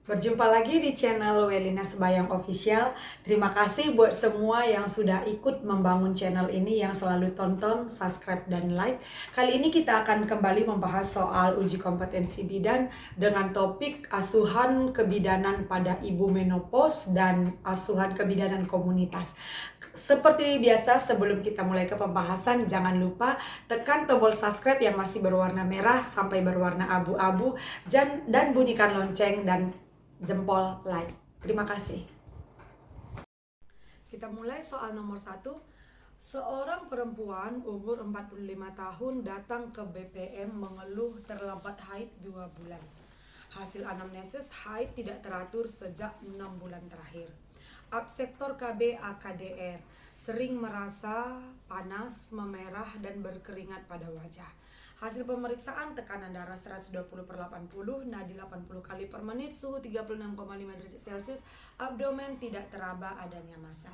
Berjumpa lagi di channel Welina Sebayang Official. Terima kasih buat semua yang sudah ikut membangun channel ini, yang selalu tonton, subscribe, dan like. Kali ini kita akan kembali membahas soal uji kompetensi bidan dengan topik asuhan kebidanan pada ibu menopause dan asuhan kebidanan komunitas. Seperti biasa, sebelum kita mulai ke pembahasan, jangan lupa tekan tombol subscribe yang masih berwarna merah sampai berwarna abu-abu dan bunyikan lonceng dan jempol like. Terima kasih. Kita mulai soal nomor 1. Seorang perempuan umur 45 tahun datang ke BPM mengeluh terlambat haid 2 bulan. Hasil anamnesis haid tidak teratur sejak 6 bulan terakhir. Absektor KB AKDR, sering merasa panas, memerah, dan berkeringat pada wajah. Hasil pemeriksaan tekanan darah 120/80, nadi 80 kali per menit, suhu 36,5 derajat Celcius, abdomen tidak teraba adanya massa.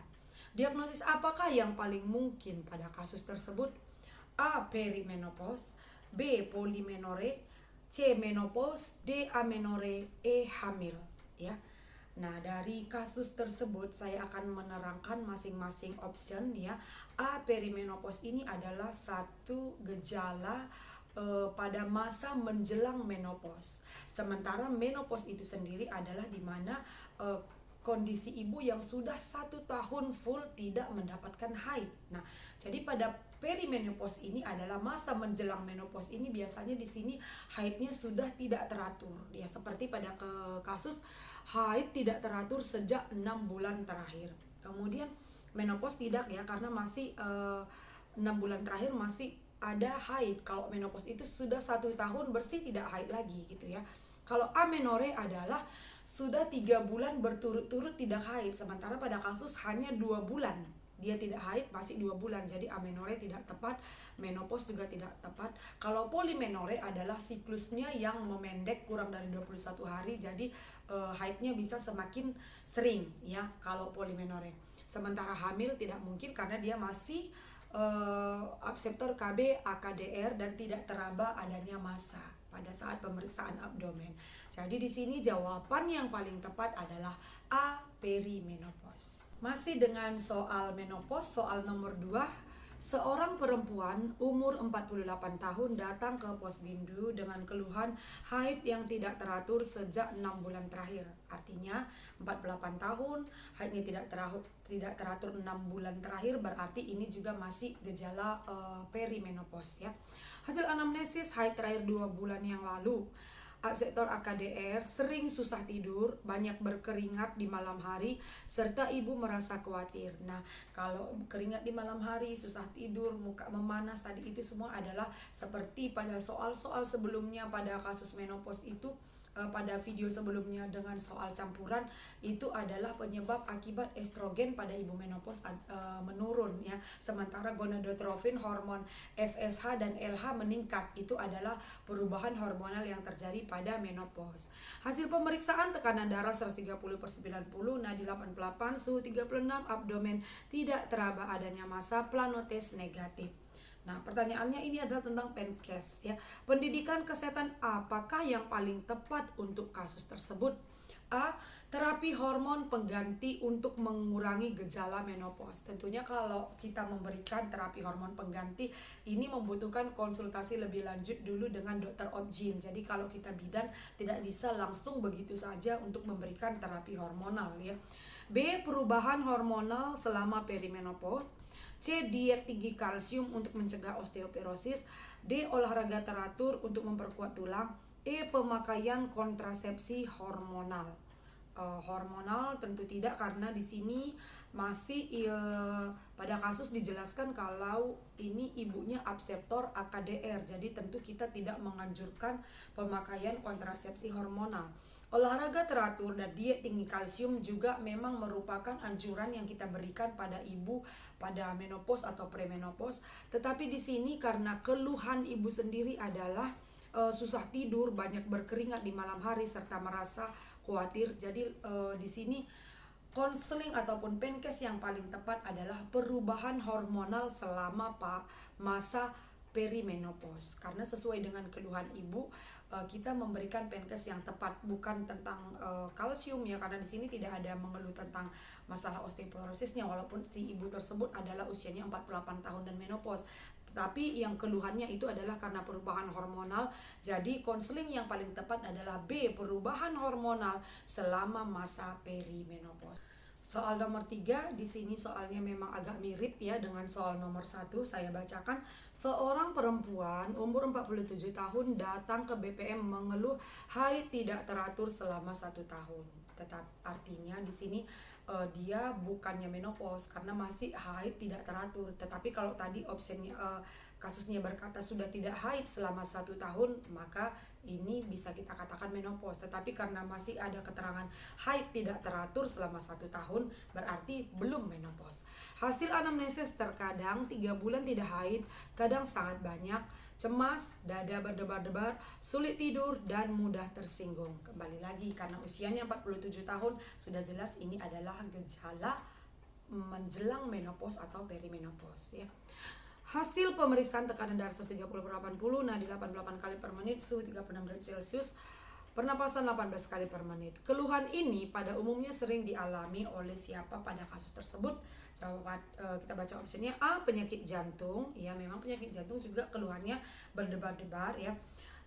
Diagnosis apakah yang paling mungkin pada kasus tersebut? A. Perimenopause, B. Polimenore, C. Menopause, D. Amenore, E. Hamil. Ya. Nah, dari kasus tersebut saya akan menerangkan masing-masing option ya. A. Perimenopause ini adalah satu gejala pada masa menjelang menopause. Sementara menopause itu sendiri adalah di mana kondisi ibu yang sudah 1 tahun full tidak mendapatkan haid. Nah, jadi pada perimenopause ini adalah masa menjelang menopause ini biasanya di sini haidnya sudah tidak teratur. Ya, seperti pada kasus haid tidak teratur sejak 6 bulan terakhir. Kemudian menopause tidak ya, karena masih 6 bulan terakhir masih ada haid. Kalau menopause itu sudah 1 tahun bersih tidak haid lagi gitu ya. Kalau amenore adalah sudah 3 bulan berturut-turut tidak haid, sementara pada kasus hanya 2 bulan dia tidak haid, masih 2 bulan. Jadi amenore tidak tepat, menopause juga tidak tepat. Kalau polimenore adalah siklusnya yang memendek kurang dari 21 hari, jadi haidnya bisa semakin sering ya kalau polimenore. Sementara hamil tidak mungkin karena dia masih absektor KB AKDR dan tidak teraba adanya massa pada saat pemeriksaan abdomen. Jadi di sini jawaban yang paling tepat adalah A. Perimenopause. Masih dengan soal menopause, soal nomor 2. Seorang perempuan umur 48 tahun datang ke Posbindu dengan keluhan haid yang tidak teratur sejak 6 bulan terakhir. Artinya 48 tahun, haidnya tidak teratur 6 bulan terakhir, berarti ini juga masih gejala perimenopause ya. Hasil anamnesis haid terakhir 2 bulan yang lalu. Absektor AKDR, sering susah tidur, banyak berkeringat di malam hari, serta ibu merasa khawatir. Nah, kalau keringat di malam hari, susah tidur, muka memanas, tadi itu semua adalah seperti pada soal-soal sebelumnya pada kasus menopause itu. Pada video sebelumnya dengan soal campuran, itu adalah penyebab akibat estrogen pada ibu menopause menurun ya, sementara gonadotropin, hormon FSH dan LH meningkat. Itu adalah perubahan hormonal yang terjadi pada menopause. Hasil pemeriksaan tekanan darah 130/90, nadi 88, suhu 36, abdomen tidak teraba adanya massa, planotes negatif. Nah, pertanyaannya ini adalah tentang PENKES ya. Pendidikan kesehatan apakah yang paling tepat untuk kasus tersebut? A. Terapi hormon pengganti untuk mengurangi gejala menopause. Tentunya kalau kita memberikan terapi hormon pengganti, ini membutuhkan konsultasi lebih lanjut dulu dengan dokter obgyn. Jadi kalau kita bidan tidak bisa langsung begitu saja untuk memberikan terapi hormonal ya. B. Perubahan hormonal selama perimenopause. C. Diet tinggi kalsium untuk mencegah osteoporosis. D. Olahraga teratur untuk memperkuat tulang. E. Pemakaian kontrasepsi hormonal. Hormonal tentu tidak, karena di sini masih pada kasus dijelaskan kalau ini ibunya absektor AKDR, jadi tentu kita tidak menganjurkan pemakaian kontrasepsi hormonal. Olahraga teratur dan diet tinggi kalsium juga memang merupakan anjuran yang kita berikan pada ibu pada menopause atau premenopause. Tetapi di sini karena keluhan ibu sendiri adalah susah tidur, banyak berkeringat di malam hari serta merasa khawatir. Jadi di sini konseling ataupun PENKES yang paling tepat adalah perubahan hormonal selama masa perimenopause, karena sesuai dengan keluhan ibu, kita memberikan Penkes yang tepat, bukan tentang kalsium ya, karena di sini tidak ada mengeluh tentang masalah osteoporosisnya walaupun si ibu tersebut adalah usianya 48 tahun dan menopause. Tetapi yang keluhannya itu adalah karena perubahan hormonal. Jadi konseling yang paling tepat adalah B, perubahan hormonal selama masa perimenopause. Soal nomor 3, di sini soalnya memang agak mirip ya dengan soal nomor 1. Saya bacakan, seorang perempuan umur 47 tahun datang ke BPM mengeluh haid tidak teratur selama 1 tahun. Tetap artinya di sini dia bukannya menopause karena masih haid tidak teratur. Tetapi kalau tadi opsinya kasusnya berkata sudah tidak haid selama 1 tahun, maka ini bisa kita katakan menopause. Tetapi karena masih ada keterangan haid tidak teratur selama 1 tahun, berarti belum menopause. Hasil anamnesis terkadang 3 bulan tidak haid, kadang sangat banyak, cemas, dada berdebar-debar, sulit tidur, dan mudah tersinggung. Kembali lagi, karena usianya 47 tahun, sudah jelas ini adalah gejala menjelang menopause atau perimenopause ya. Hasil pemeriksaan tekanan darah 130/80, nadi 88 kali per menit, suhu 36 derajat Celcius, pernapasan 18 kali per menit. Keluhan ini pada umumnya sering dialami oleh siapa pada kasus tersebut? Jawaban kita baca opsinya. A, penyakit jantung. Ya, memang penyakit jantung juga keluhannya berdebar-debar ya.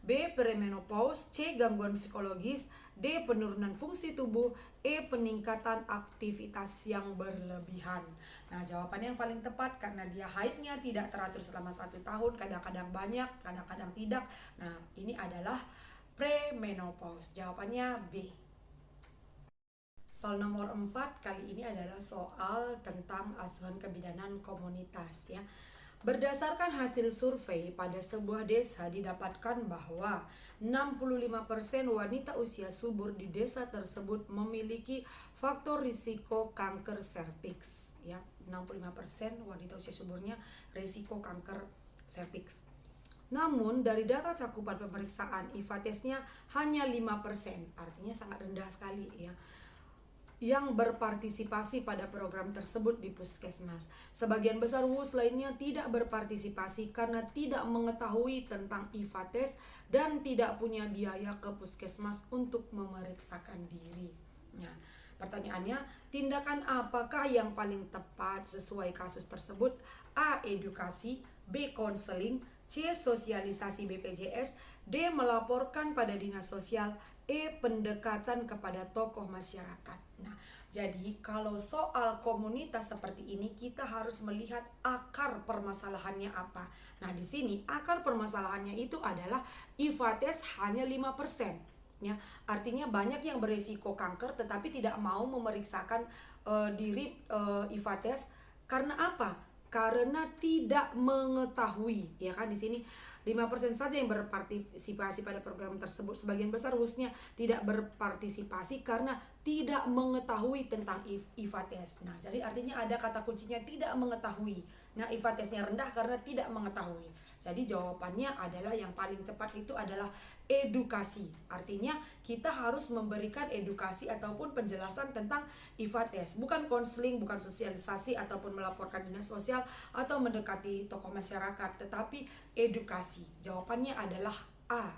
B, premenopause. C, gangguan psikologis. D, penurunan fungsi tubuh. E, peningkatan aktivitas yang berlebihan. Nah, jawabannya yang paling tepat karena dia haidnya tidak teratur selama 1 tahun, kadang-kadang banyak, kadang-kadang tidak. Nah, ini adalah premenopause. Jawabannya B. Soal nomor 4 kali ini adalah soal tentang asuhan kebidanan komunitas ya. Berdasarkan hasil survei pada sebuah desa didapatkan bahwa 65% wanita usia subur di desa tersebut memiliki faktor risiko kanker serviks ya. 65% wanita usia suburnya risiko kanker serviks. Namun dari data cakupan pemeriksaan IFA-tesnya hanya 5%, artinya sangat rendah sekali ya, yang berpartisipasi pada program tersebut di puskesmas. Sebagian besar WUS lainnya tidak berpartisipasi karena tidak mengetahui tentang IFA-tes dan tidak punya biaya ke puskesmas untuk memeriksakan diri. Nah, pertanyaannya, tindakan apakah yang paling tepat sesuai kasus tersebut? A, edukasi. B, konseling. C, sosialisasi BPJS. D, melaporkan pada dinas sosial. E, pendekatan kepada tokoh masyarakat. Nah, jadi kalau soal komunitas seperti ini kita harus melihat akar permasalahannya apa. Nah, di sini akar permasalahannya itu adalah IFA-tes hanya 5%. Ya, artinya banyak yang beresiko kanker tetapi tidak mau memeriksakan diri IFA-tes karena apa? Karena tidak mengetahui, ya kan di sini 5% saja yang berpartisipasi pada program tersebut. Sebagian besar WUS-nya tidak berpartisipasi karena tidak mengetahui tentang IFA-tes. Nah, jadi artinya ada kata kuncinya tidak mengetahui. Nah, IFA-tesnya rendah karena tidak mengetahui. Jadi jawabannya adalah yang paling cepat itu adalah edukasi. Artinya kita harus memberikan edukasi ataupun penjelasan tentang IFA-tes. Bukan konseling, bukan sosialisasi ataupun melaporkan dinas sosial atau mendekati tokoh masyarakat, tetapi edukasi. Jawabannya adalah A.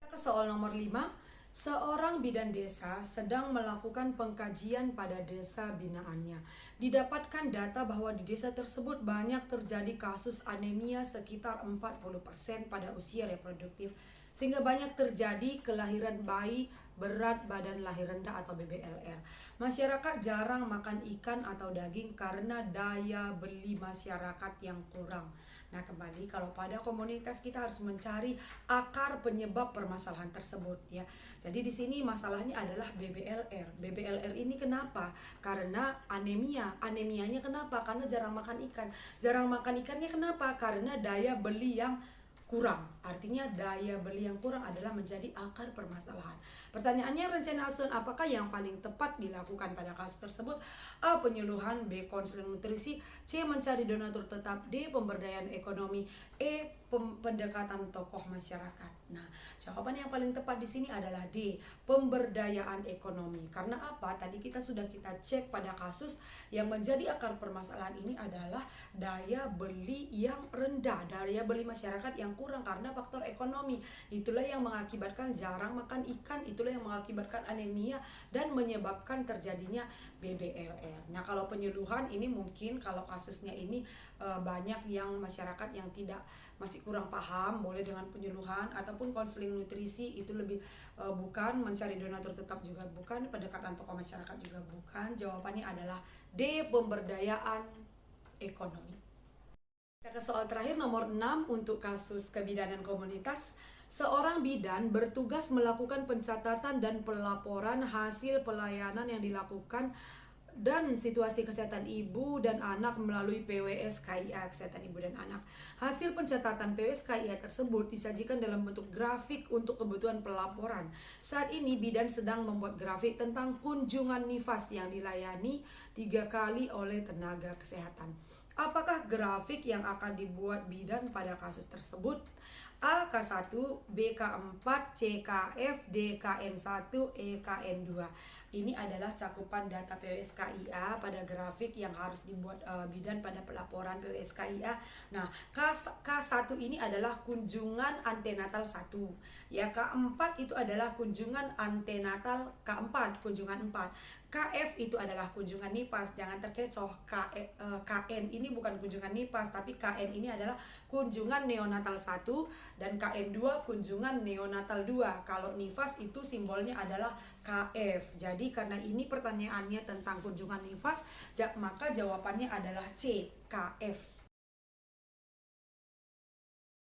Ke soal nomor 5. Seorang bidan desa sedang melakukan pengkajian pada desa binaannya. Didapatkan data bahwa di desa tersebut banyak terjadi kasus anemia sekitar 40% pada usia reproduktif, sehingga banyak terjadi kelahiran bayi berat badan lahir rendah atau BBLR. Masyarakat jarang makan ikan atau daging karena daya beli masyarakat yang kurang. Nah, kembali kalau pada komunitas kita harus mencari akar penyebab permasalahan tersebut ya. Jadi di sini masalahnya adalah BBLR. BBLR ini kenapa? Karena anemia. Anemianya kenapa? Karena jarang makan ikan. Jarang makan ikannya kenapa? Karena daya beli yang kurang. Artinya daya beli yang kurang adalah menjadi akar permasalahan. Pertanyaannya, rencana asuhan apakah yang paling tepat dilakukan pada kasus tersebut? A, penyuluhan. B, konseling nutrisi. C, mencari donatur tetap. D, pemberdayaan ekonomi. E, pendekatan tokoh masyarakat. Nah, jawaban yang paling tepat di sini adalah D, pemberdayaan ekonomi. Karena apa? Tadi kita cek pada kasus yang menjadi akar permasalahan ini adalah daya beli yang rendah, daya beli masyarakat yang kurang karena faktor ekonomi. Itulah yang mengakibatkan jarang makan ikan, itulah yang mengakibatkan anemia dan menyebabkan terjadinya BBLR. Nah, kalau penyuluhan ini mungkin kalau kasusnya ini banyak yang masyarakat yang masih kurang paham, boleh dengan penyuluhan ataupun konseling nutrisi, itu lebih bukan. Mencari donatur tetap juga bukan, pendekatan tokoh masyarakat juga bukan. Jawabannya adalah D, pemberdayaan ekonomi. Kita ke soal terakhir nomor 6 untuk kasus kebidanan komunitas. Seorang bidan bertugas melakukan pencatatan dan pelaporan hasil pelayanan yang dilakukan dan situasi kesehatan ibu dan anak melalui PWS-KIA, kesehatan ibu dan anak. Hasil pencatatan PWS-KIA tersebut disajikan dalam bentuk grafik untuk kebutuhan pelaporan. Saat ini bidan sedang membuat grafik tentang kunjungan nifas yang dilayani 3 kali oleh tenaga kesehatan. Apakah grafik yang akan dibuat bidan pada kasus tersebut? A K1, B K4, C KF, D KN1, E KN2. Ini adalah cakupan data PWS-KIA pada grafik yang harus dibuat bidan pada pelaporan PWS-KIA. Nah, K1 ini adalah kunjungan antenatal 1. Ya, K4 itu adalah kunjungan antenatal K4, kunjungan 4. KF itu adalah kunjungan nifas, jangan terkecoh. KN ini bukan kunjungan nifas, tapi KN ini adalah kunjungan neonatal 1 dan KN2 kunjungan neonatal 2. Kalau nifas itu simbolnya adalah KF. Jadi karena ini pertanyaannya tentang kunjungan nifas, maka jawabannya adalah C, KF.